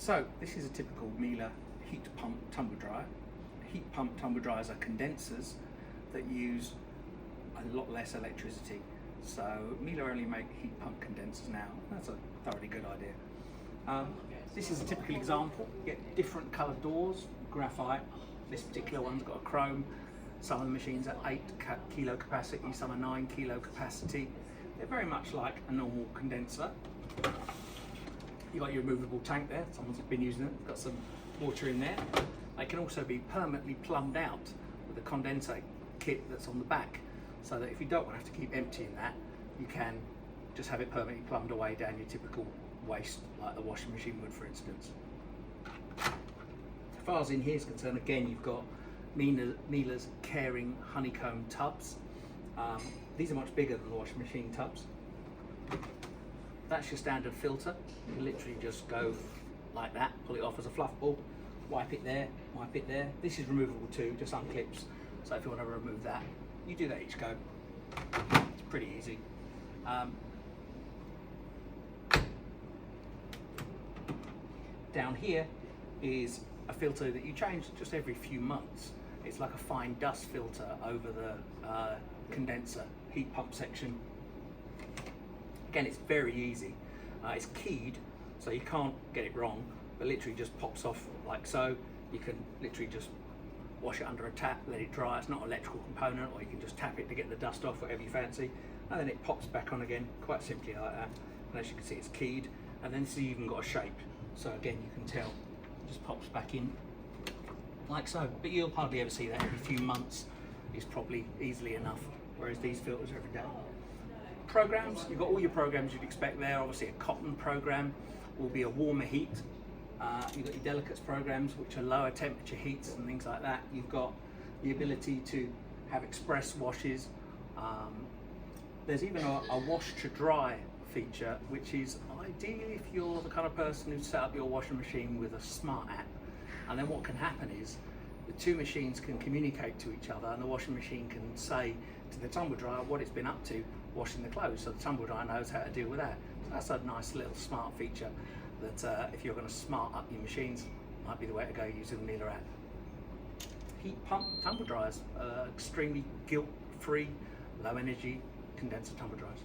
So this is a typical Miele heat pump tumble dryer. Heat pump tumble dryers are condensers that use a lot less electricity. So Miele only make heat pump condensers now. That's a thoroughly good idea. This is a typical example. You get different coloured doors, graphite. This particular one's got a chrome. Some of the machines are 8 kilo capacity, some are 9 kilo capacity. They're very much like a normal condenser. You've got your removable tank there, someone's been using it, got some water in there. They can also be permanently plumbed out with a condenser kit that's on the back, so that if you don't want to have to keep emptying that, you can just have it permanently plumbed away down your typical waste, like the washing machine would, for instance. As far as in here is concerned, again, you've got Miele's Caring Honeycomb tubs. These are much bigger than the washing machine tubs. That's your standard filter. You literally just go like that, pull it off as a fluff ball, wipe it there, wipe it there. This is removable too, just unclips. So if you want to remove that, you do that each go. It's pretty easy. Down here is a filter that you change just every few months. It's like a fine dust filter over the condenser heat pump section. Again, it's very easy. It's keyed, so you can't get it wrong, but literally just pops off like so. You can literally just wash it under a tap, let it dry. It's not an electrical component, or you can just tap it to get the dust off, whatever you fancy, and then it pops back on again, quite simply like that. And as you can see, it's keyed, and then it's even got a shape. So again, you can tell, it just pops back in like so. But you'll hardly ever see that. Every few months is probably easily enough, whereas these filters are every day. Programs, you've got all your programs you'd expect there. Obviously a cotton program will be a warmer heat. You've got your delicates programs, which are lower temperature heats and things like that. You've got the ability to have express washes. There's even a wash to dry feature, which is ideal if you're the kind of person who set up your washing machine with a smart app. And then what can happen is the two machines can communicate to each other, and the washing machine can say to the tumble dryer what it's been up to washing the clothes, so the tumble dryer knows how to deal with that. So that's a nice little smart feature that if you're going to smart up your machines, might be the way to go using the Miele app. Heat pump tumble dryers, extremely guilt-free, low energy condenser tumble dryers.